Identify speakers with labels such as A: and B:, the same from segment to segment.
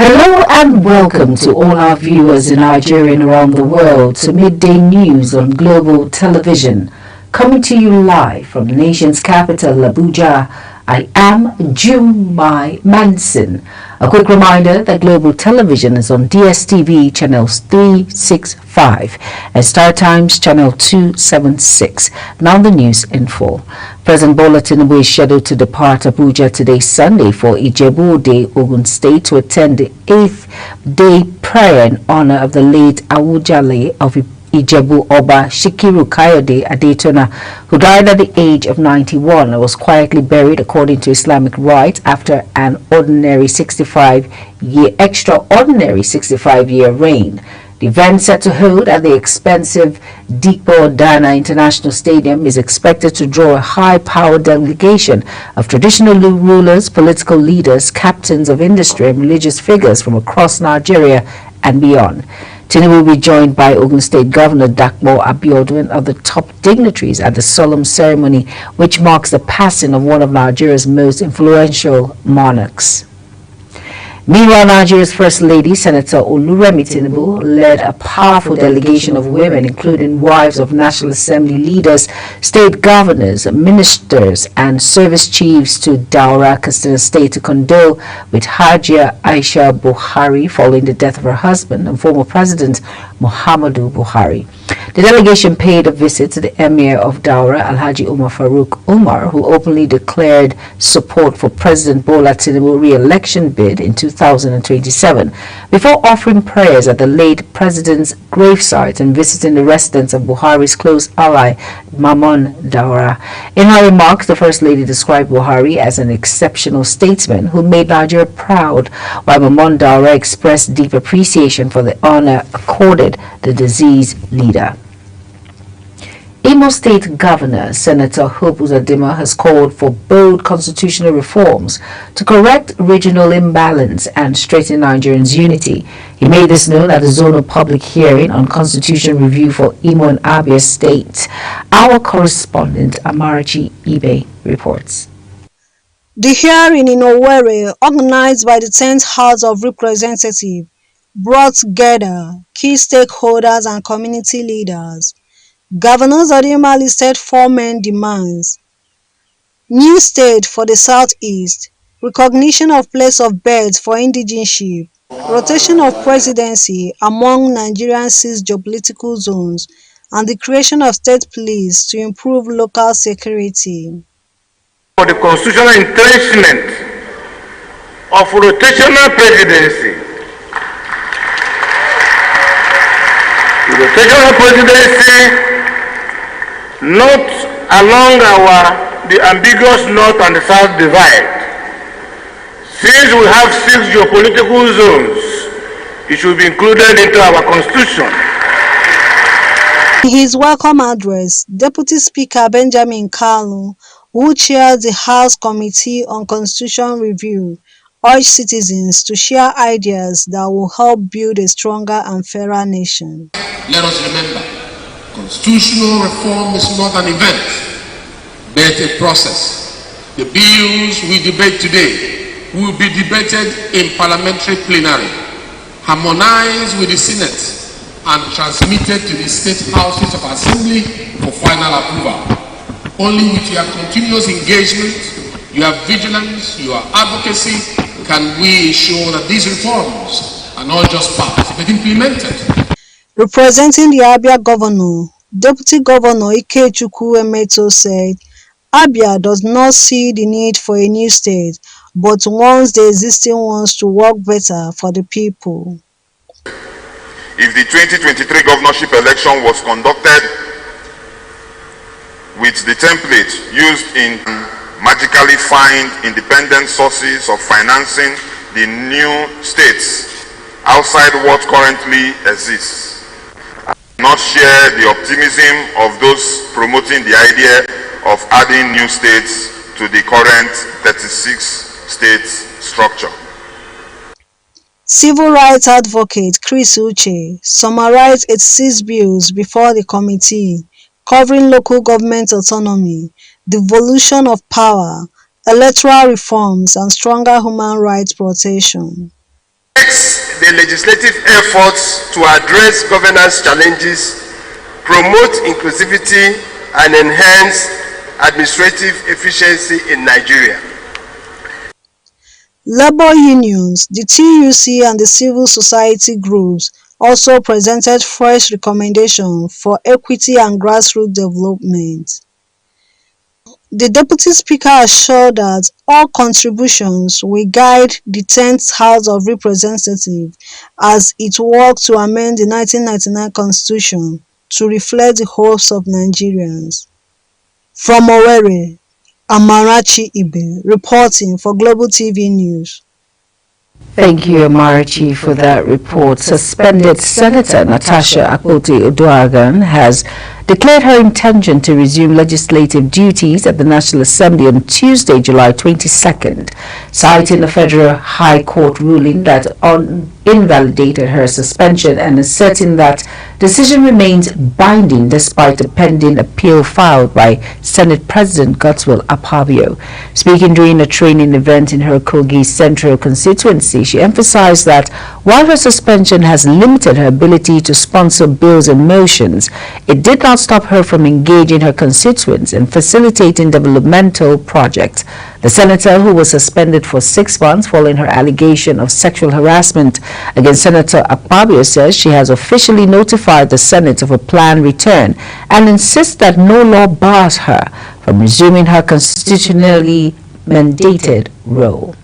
A: Hello and welcome to all our viewers in Nigeria and around the world to Midday News on Global Television. Coming to you live from the nation's capital, Abuja, I am Jumai Manson. A quick reminder that Global Television is on DSTV channels 365 and Star Times channel 276. Now the news in full. President Bola Tinubu is scheduled to depart Abuja today, Sunday, for Ijebu-Ode, Ogun State, to attend the 8th day prayer in honor of the late Awujale of Ijebu Oba Shikiru Kayode Adetona, who died at the age of 91 and was quietly buried according to Islamic rite after an extraordinary 65-year reign. The event, set to hold at the expensive Dikpo Dana International Stadium, is expected to draw a high-powered delegation of traditional rulers, political leaders, captains of industry, and religious figures from across Nigeria and beyond. Tinubu will be joined by Ogun State Governor Dakmo Abiodun and other top dignitaries at the solemn ceremony, which marks the passing of one of Nigeria's most influential monarchs. Meanwhile, Nigeria's First Lady, Senator Oluremi Tinubu, led a powerful delegation of women, including wives of National Assembly leaders, state governors, ministers, and service chiefs, to Daura, Katsina State, to condole with Hajia Aisha Buhari following the death of her husband and former President Muhammadu Buhari. The delegation paid a visit to the Emir of Daura, Alhaji Umar Farouk Umar, who openly declared support for President Bola Tinubu's re-election bid in 2027, before offering prayers at the late president's gravesite and visiting the residence of Buhari's close ally, Mamun Daura. In her remarks, the First Lady described Buhari as an exceptional statesman who made Nigeria proud, while Mamun Daura expressed deep appreciation for the honor accorded the deceased leader. Imo State Governor Senator Hope Uzodinma has called for bold constitutional reforms to correct regional imbalance and strengthen Nigerians' unity. He made this known at the zonal public hearing on constitution review for Imo and Abia State. Our correspondent Amarachi Ibe reports.
B: The hearing in Owerri, organized by the 10th House of Representatives, brought together key stakeholders and community leaders. Governor Uzodinma listed 4 main demands: new state for the southeast, recognition of place of birth for indigenship, rotation of presidency among Nigeria's 6 geopolitical zones, and the creation of state police to improve local security.
C: For the constitutional entrenchment of rotational presidency, the rotational presidency not along the ambiguous north and the south divide. Since we have 6 geopolitical zones, it should be included into our constitution.
B: In his welcome address, Deputy Speaker Benjamin Kalu, who chairs the House Committee on Constitution Review, urged citizens to share ideas that will help build a stronger and fairer nation.
D: Let us remember, constitutional reform is not an event, but a process. The bills we debate today will be debated in parliamentary plenary, harmonized with the Senate, and transmitted to the state houses of assembly for final approval. Only with your continuous engagement, your vigilance, your advocacy, can we ensure that these reforms are not just passed, but implemented.
B: Representing the Abia Governor, Deputy Governor Ikechukwu Emeto said, Abia does not see the need for a new state, but wants the existing ones to work better for the people.
E: If the 2023 governorship election was conducted with the template used in magically find independent sources of financing the new states outside what currently exists, not share the optimism of those promoting the idea of adding new states to the current 36 states structure.
B: Civil rights advocate Chris Uche summarized 86 bills before the committee, covering local government autonomy, devolution of power, electoral reforms, and stronger human rights protection.
F: Next, the legislative efforts to address governance challenges, promote inclusivity, and enhance administrative efficiency in Nigeria.
B: Labor unions, the TUC and the civil society groups also presented fresh recommendations for equity and grassroots development. The Deputy Speaker assured that all contributions will guide the 10th House of Representatives as it works to amend the 1999 Constitution to reflect the hopes of Nigerians. From Owerri, Amarachi Ibe reporting for Global TV News.
A: Thank you, Amarachi, for that report. Suspended Senator Natasha Akpoti-Uduaghan has declared her intention to resume legislative duties at the National Assembly on Tuesday, July 22nd, citing a federal high court ruling that invalidated her suspension and asserting that decision remains binding despite the pending appeal filed by Senate President Godswill Akpabio. Speaking during a training event in her Kogi Central constituency, she emphasized that while her suspension has limited her ability to sponsor bills and motions, it did not stop her from engaging her constituents and facilitating developmental projects. The senator, who was suspended for 6 months following her allegation of sexual harassment against Senator Akpabio, says she has officially notified the Senate of a planned return and insists that no law bars her from resuming her constitutionally mandated role.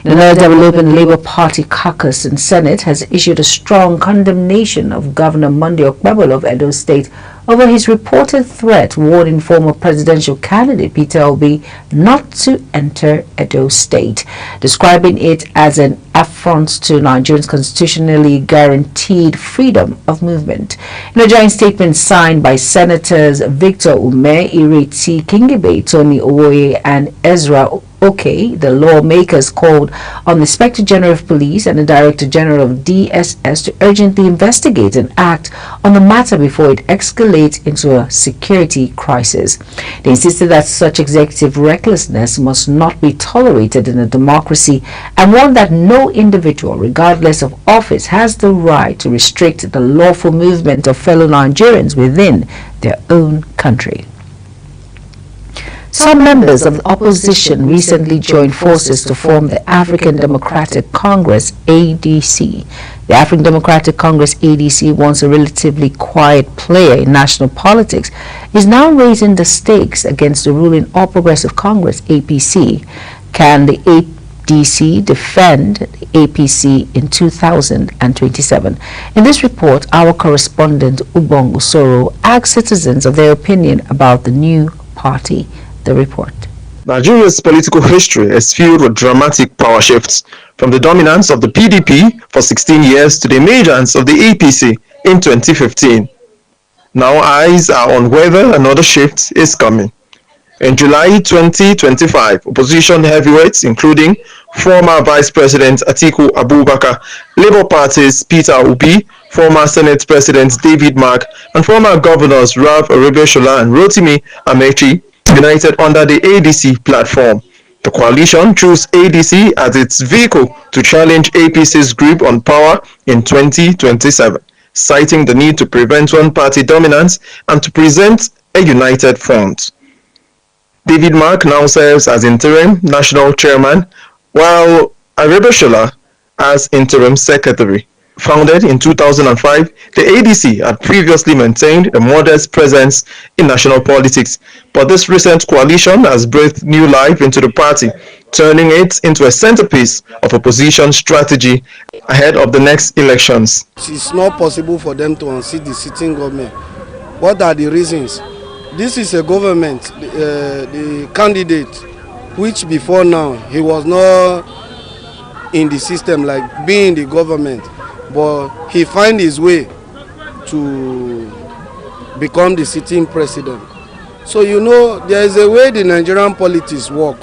A: In another development, Labour Party caucus in Senate has issued a strong condemnation of Governor Monday Okpebholo of Edo State over his reported threat warning former presidential candidate Peter Obi not to enter Edo State, describing it as an affront to Nigerians' constitutionally guaranteed freedom of movement. In a joint statement signed by Senators Victor Ume, Ireti Kingibe, Tony Owoye, and Ezra Okay, the lawmakers called on the Inspector General of Police and the Director General of DSS to urgently investigate and act on the matter before it escalates into a security crisis. They insisted that such executive recklessness must not be tolerated in a democracy and warned that no individual, regardless of office, has the right to restrict the lawful movement of fellow Nigerians within their own country. Some members of the opposition recently joined forces to form the African Democratic Congress, ADC. The African Democratic Congress, ADC, once a relatively quiet player in national politics, is now raising the stakes against the ruling All Progressive Congress, APC. Can the ADC defend the APC in 2027? In this report, our correspondent Ubong Usoro asked citizens of their opinion about the new party. The report.
G: Nigeria's political history is filled with dramatic power shifts, from the dominance of the PDP for 16 years to the emergence of the APC in 2015. Now eyes are on whether another shift is coming. In July 2025, opposition heavyweights, including former Vice President Atiku Abubakar, Labour Party's Peter Obi, former Senate President David Mark, and former governors Ralph Arabiola and Rotimi Amechi, united under the ADC platform. The coalition chose ADC as its vehicle to challenge APC's grip on power in 2027, citing the need to prevent one-party dominance and to present a united front. David Mark now serves as interim national chairman, while Arabiola as interim secretary. Founded in 2005, the ADC had previously maintained a modest presence in national politics, but this recent coalition has breathed new life into the party, turning it into a centerpiece of opposition strategy ahead of the next elections.
H: It's not possible for them to unseat the sitting government. What are the reasons? This is a government, the candidate, which before now, he was not in the system like being the government. But he find his way to become the sitting president. So you know, there is a way the Nigerian politics work.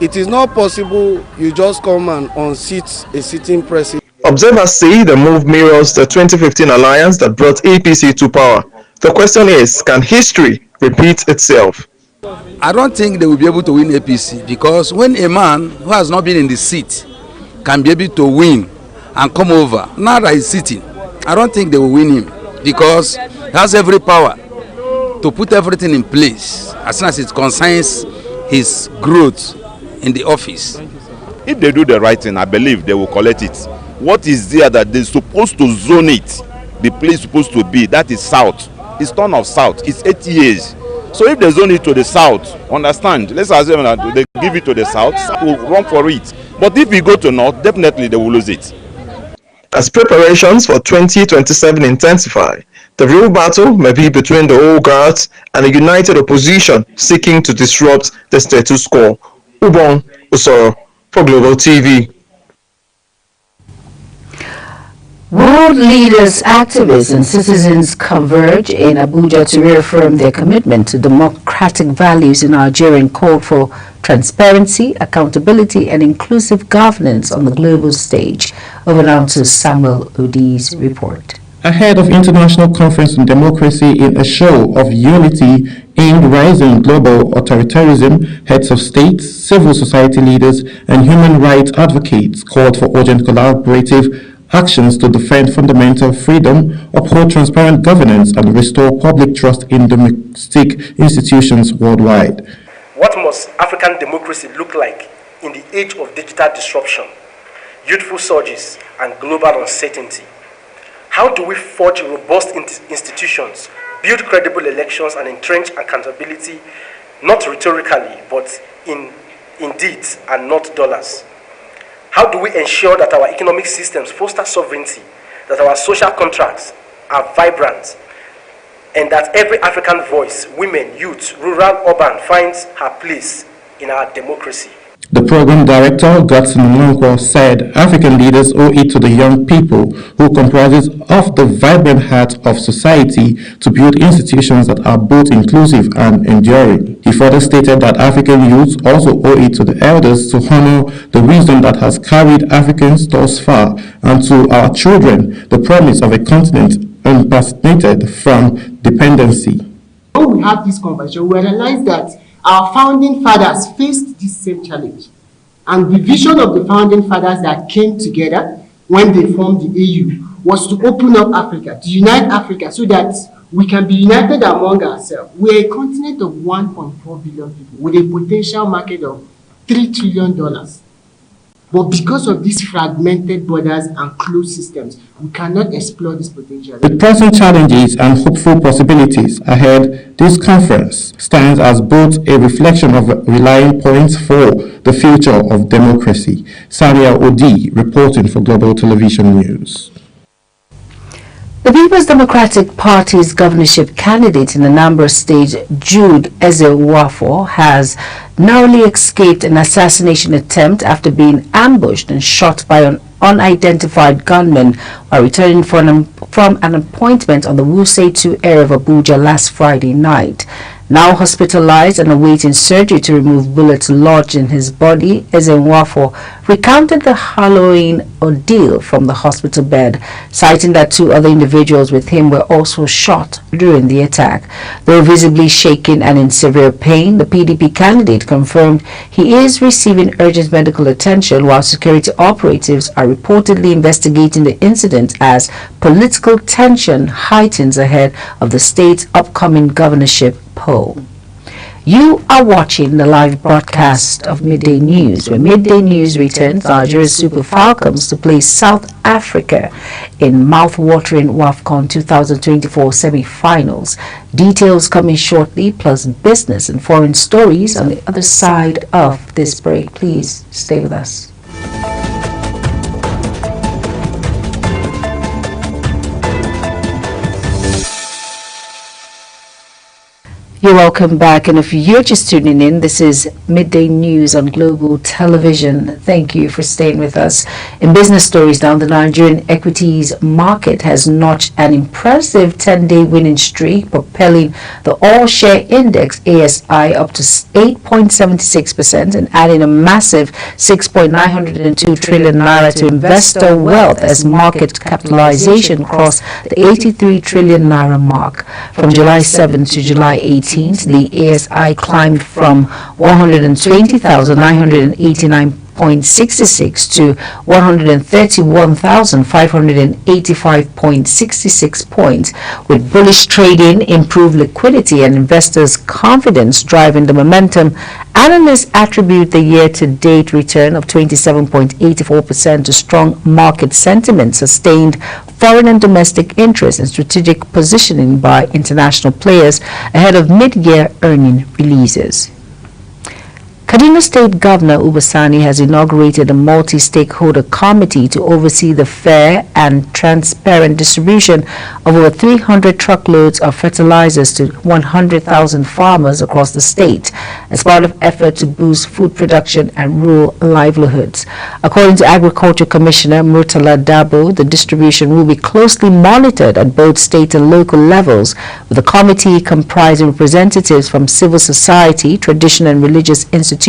H: It is not possible you just come and unseat a sitting president.
G: Observers say the move mirrors the 2015 alliance that brought APC to power. The question is, can history repeat itself?
I: I don't think they will be able to win APC, because when a man who has not been in the seat can be able to win and come over. Now that he's sitting, I don't think they will win him because he has every power to put everything in place as soon as it concerns his growth in the office.
J: If they do the right thing, I believe they will collect it. What is there that they're supposed to zone it, the place supposed to be, that is south. It's turn of south. It's 8 years. So if they zone it to the south, understand, let's assume that they give it to the south, will run for it. But if we go to north, definitely they will lose it.
G: As preparations for 2027 intensify, the real battle may be between the old guards and a united opposition seeking to disrupt the status quo. Ubong Usoro for Global TV.
A: World leaders, activists, and citizens converge in Abuja to reaffirm their commitment to democratic values in Algeria and call for transparency, accountability, and inclusive governance on the global stage. Over now to Samuel Odi's report.
K: Ahead of International Conference on Democracy in a show of unity aimed rising global authoritarianism, heads of states, civil society leaders, and human rights advocates called for urgent collaborative actions to defend fundamental freedom, uphold transparent governance, and restore public trust in domestic institutions worldwide.
L: What must African democracy look like in the age of digital disruption, youthful surges, and global uncertainty? How do we forge robust institutions, build credible elections, and entrench accountability, not rhetorically, but in deeds and not dollars? How do we ensure that our economic systems foster sovereignty, that our social contracts are vibrant, and that every African voice, women, youth, rural, urban, finds her place in our democracy?
K: The program director, Godson Mwankwo, said African leaders owe it to the young people who comprises of the vibrant heart of society to build institutions that are both inclusive and enduring. He further stated that African youths also owe it to the elders to honor the wisdom that has carried Africans thus far, and to our children the promise of a continent unvaccinated from dependency.
M: When we have this conversation, we realize that our founding fathers faced this same challenge. And the vision of the founding fathers that came together when they formed the AU was to open up Africa, to unite Africa so that we can be united among ourselves. We are a continent of 1.4 billion people with a potential market of $3 trillion. But because of these fragmented borders and closed systems, we cannot explore this potential.
K: With present challenges and hopeful possibilities ahead, this conference stands as both a reflection of relying points for the future of democracy. Samuel Odi reporting for Global Television News.
A: The People's Democratic Party's governorship candidate in the Anambra State, Jude Eze-Nwafor, has narrowly escaped an assassination attempt after being ambushed and shot by an unidentified gunman while returning from an appointment on the Wuse 2 area of Abuja last Friday night. Now hospitalized and awaiting surgery to remove bullets lodged in his body, Eze-Nwafor recounted the harrowing ordeal from the hospital bed, citing that 2 other individuals with him were also shot during the attack. Though visibly shaken and in severe pain, the PDP candidate confirmed he is receiving urgent medical attention, while security operatives are reportedly investigating the incident as political tension heightens ahead of the state's upcoming governorship poll. You are watching the live broadcast of Midday News, where Midday News returns Nigeria's Super Falcons to play South Africa in mouth-watering WAFCON 2024 semi-finals. Details coming shortly, plus business and foreign stories on the other side of this break. Please stay with us. You're welcome back, and if you're just tuning in, this is Midday News on Global Television. Thank you for staying with us. In business stories now, the Nigerian equities market has notched an impressive 10-day winning streak, propelling the all-share index ASI up to 8.76% and adding a massive 6.902 trillion naira to investor wealth as market capitalization crossed the 83 trillion naira mark. From July 7 to July 18, the ASI climbed from 120,989 131.66 to 131,585.66 points, with bullish trading, improved liquidity, and investors' confidence driving the momentum. Analysts attribute the year-to-date return of 27.84% to strong market sentiment, sustained foreign and domestic interest, and strategic positioning by international players ahead of mid-year earning releases. Kaduna State Governor Uba Sani has inaugurated a multi-stakeholder committee to oversee the fair and transparent distribution of over 300 truckloads of fertilizers to 100,000 farmers across the state as part of effort to boost food production and rural livelihoods. According to Agriculture Commissioner Murtala Dabo, the distribution will be closely monitored at both state and local levels, with the committee comprising representatives from civil society, traditional and religious institutions,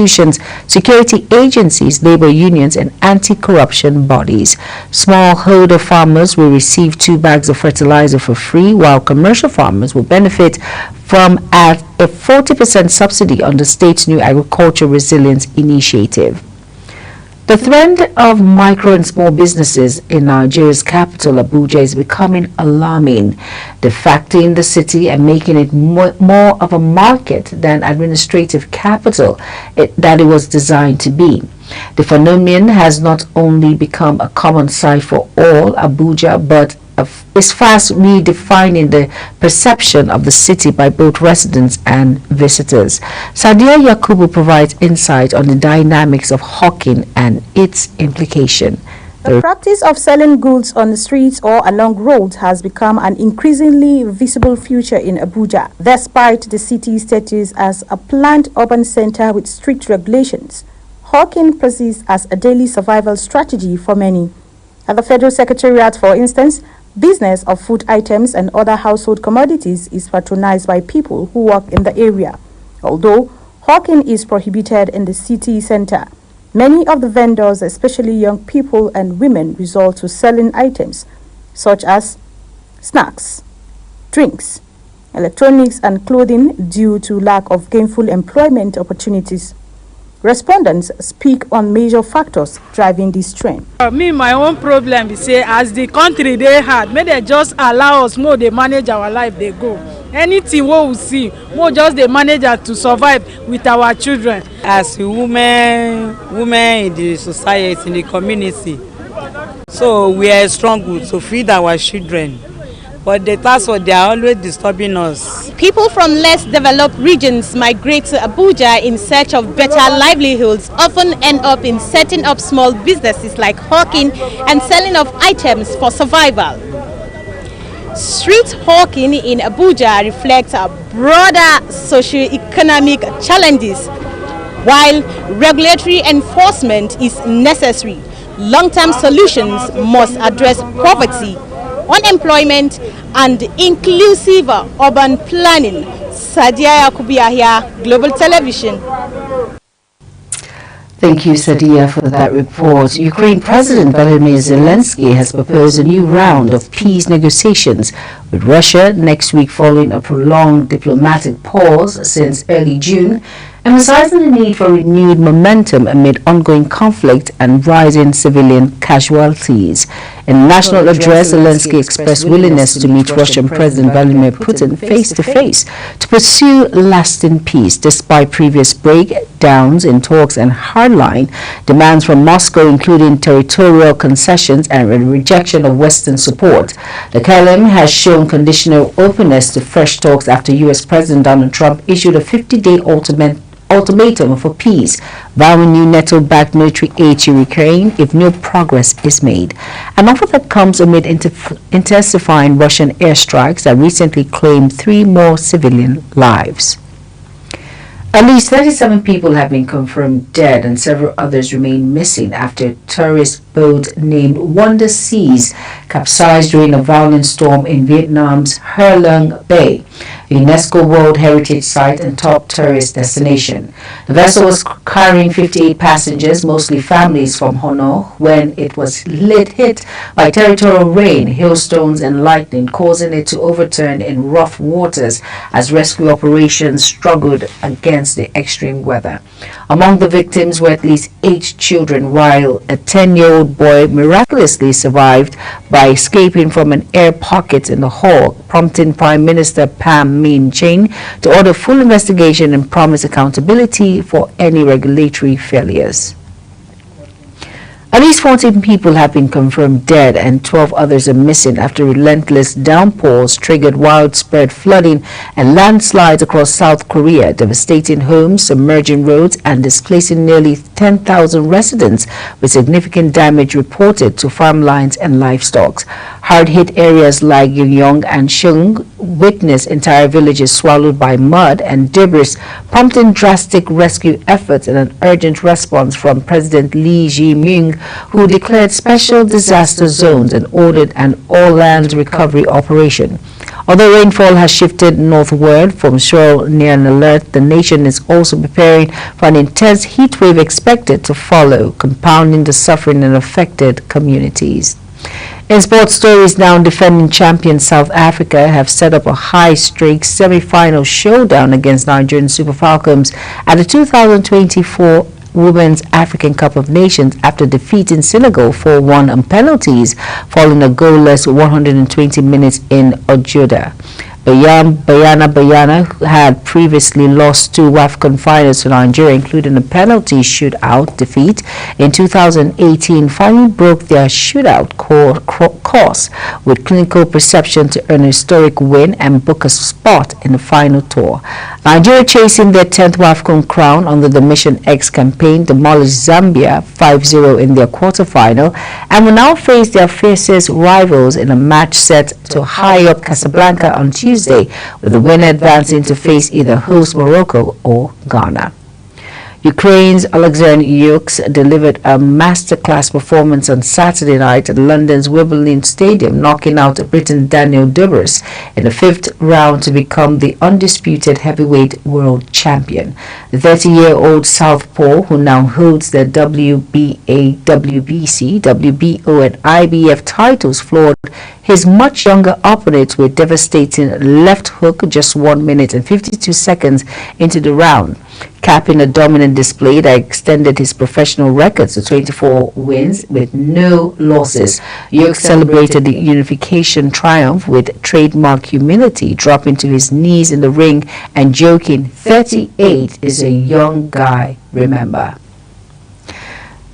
A: security agencies, labor unions, and anti-corruption bodies. Smallholder farmers will receive 2 bags of fertilizer for free, while commercial farmers will benefit from a 40% subsidy on the state's new agriculture resilience initiative. The trend of micro and small businesses in Nigeria's capital, Abuja, is becoming alarming, defacting the city and making it more of a market than administrative capital that it was designed to be. The phenomenon has not only become a common sight for all Abuja, but is fast redefining the perception of the city by both residents and visitors. Sadia Yakubu provides insight on the dynamics of hawking and its implication.
N: The practice of selling goods on the streets or along roads has become an increasingly visible feature in Abuja, despite the city's status as a planned urban center with strict regulations. Hawking persists as a daily survival strategy for many. At the Federal Secretariat, for instance, business of food items and other household commodities is patronized by people who work in the area. Although hawking is prohibited in the city center, many of the vendors, especially young people and women, resort to selling items such as snacks, drinks, electronics, and clothing due to lack of gainful employment opportunities. Respondents speak on major factors driving this trend.
O: My own problem is say as the country they had, may they just allow us more, they manage our life, they go. Anything what we see, more just they manage to survive with our children.
P: As women in the society, in the community, so we are strong to feed our children. But the task they are always disturbing us.
Q: People from less developed regions migrate to Abuja in search of better livelihoods, often end up in setting up small businesses like hawking and selling of items for survival. Street hawking in Abuja reflects a broader socio-economic challenges. While regulatory enforcement is necessary, long-term solutions must address poverty, unemployment, and inclusive urban planning. Sadia Yakubu, Global Television.
A: Thank you, Sadia, for that report. Ukraine President Volodymyr Zelensky has proposed a new round of peace negotiations with Russia next week following a prolonged diplomatic pause since early June, emphasizing the need for renewed momentum amid ongoing conflict and rising civilian casualties. In a national address, Zelensky expressed willingness to meet Russian President Vladimir Putin face-to-face to pursue lasting peace, despite previous breakdowns in talks and hardline demands from Moscow, including territorial concessions and a rejection of Western support. The Kremlin has shown conditional openness to fresh talks after U.S. President Donald Trump issued a 50-day ultimatum for peace, vowing new NATO-backed military aid to Ukraine if no progress is made. An offer that comes amid intensifying Russian airstrikes that recently claimed 3 more civilian lives. At least 37 people have been confirmed dead and several others remain missing after a tourist boat named Wonder Seas capsized during a violent storm in Vietnam's Ha Long Bay, a UNESCO World Heritage Site and top tourist destination. The vessel was carrying 58 passengers, mostly families from Hanoi, when it was hit by territorial rain, hailstones and lightning, causing it to overturn in rough waters as rescue operations struggled against the extreme weather. Among the victims were at least 8 children, while a 10-year-old boy miraculously survived by escaping from an air pocket in the hull, prompting Prime Minister Pham Minh Chinh to order full investigation and promise accountability for any regulatory failures. At least 14 people have been confirmed dead and 12 others are missing after relentless downpours triggered widespread flooding and landslides across South Korea, devastating homes, submerging roads, and displacing nearly 10,000 residents, with significant damage reported to farmlands and livestock. Hard-hit areas like Yongyong and Shung witnessed entire villages swallowed by mud and debris, prompting drastic rescue efforts and an urgent response from President Lee Jae-myung, who declared special disaster zones and ordered an all-land recovery operation. Although rainfall has shifted northward from Seoul near an alert, the nation is also preparing for an intense heat wave expected to follow, compounding the suffering in affected communities. In sports stories now, defending champion South Africa have set up a high-stakes semi-final showdown against Nigerian Super Falcons at the 2024 Women's African Cup of Nations after defeating Senegal 4-1 on penalties following a goalless 120 minutes in Ojoda. Bayana had previously lost 2 WAFCON finals to Nigeria, including a penalty shootout defeat in 2018, finally broke their shootout course with clinical perception to earn a historic win and book a spot in the final tour. Nigeria, chasing their 10th WAFCON crown under the Mission X campaign, demolished Zambia 5-0 in their quarterfinal and will now face their fiercest rivals in a match set to high up Casablanca on Tuesday, with the winner advancing to face either host Morocco or Ghana. Ukraine's Alexander Yuks delivered a masterclass performance on Saturday night at London's Wimbledon Stadium, knocking out Britain's Daniel Dubois in the 5th round to become the undisputed heavyweight world champion. The 30-year-old southpaw, who now holds the WBA, WBC, WBO and IBF titles, floored his much younger opponent with devastating left hook just 1 minute and 52 seconds into the round, capping a dominant display that extended his professional record to 24 wins with no losses. Yuks celebrated the unification triumph with trademark humility, dropping to his knees in the ring and joking, "38 is a young guy, remember."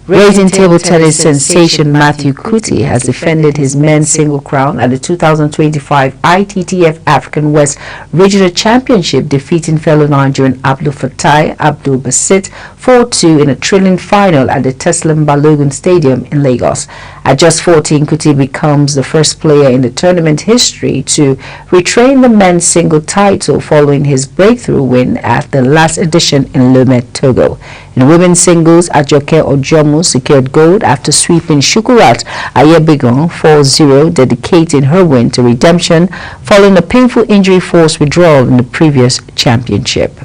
A: Raising table tennis sensation Matthew Kuti has defended his men's single crown at the 2025 ITTF African West Regional Championship, defeating fellow Nigerian Abdul Fatai Abdul Basit 4-2 in a thrilling final at the Teslim Balogun Stadium in Lagos. At just 14, Kuti becomes the first player in the tournament history to retain the men's single title following his breakthrough win at the last edition in Lomé, Togo. In women's singles, Ajoke Ojomo secured gold after sweeping Shukurat Ayebigon 4-0, dedicating her win to redemption following a painful injury-forced withdrawal in the previous championship.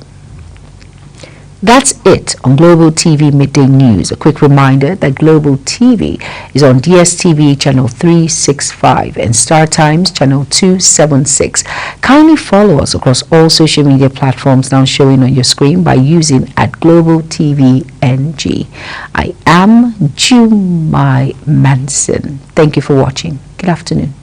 A: That's it on Global TV Midday News. A quick reminder that Global TV is on DSTV channel 365 and Star Times channel 276. Kindly follow us across all social media platforms now showing on your screen by using @GlobalTVNG. I am Jumai Manson. Thank you for watching. Good afternoon.